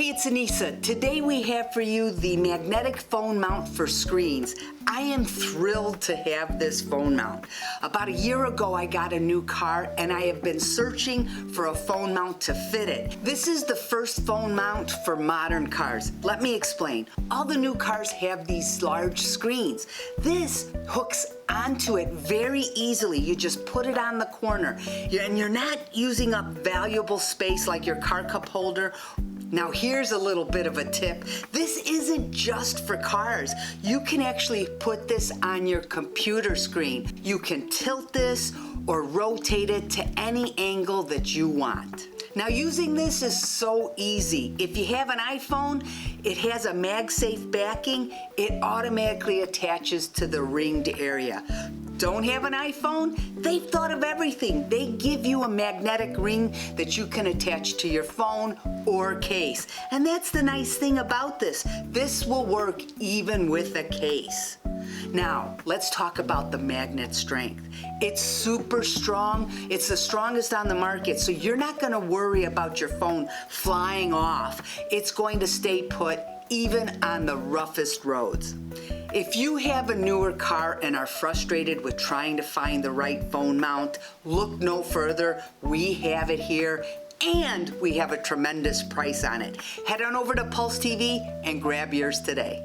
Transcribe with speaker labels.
Speaker 1: Hey, it's Anissa. Today we have for you the magnetic phone mount for screens. I am thrilled to have this phone mount. About a year ago, I got a new car and I have been searching for a phone mount to fit it. This is the first phone mount for modern cars. Let me explain. All the new cars have these large screens. This hooks onto it very easily. You just put it on the corner and you're not using up valuable space like your car cup holder. Now here's a little bit of a tip. This isn't just for cars. You can actually put this on your computer screen. You can tilt this or rotate it to any angle that you want. Now using this is so easy. If you have an iPhone, it has a MagSafe backing. It automatically attaches to the ringed area. Don't have an iPhone? They've thought of everything. They give you a magnetic ring that you can attach to your phone or case. And that's the nice thing about this. This will work even with a case. Now, let's talk about the magnet strength. It's super strong. It's the strongest on the market, so you're not gonna worry about your phone flying off. It's going to stay put even on the roughest roads. If you have a newer car and are frustrated with trying to find the right phone mount, look no further. We have it here and we have a tremendous price on it. Head on over to PulseTV and grab yours today.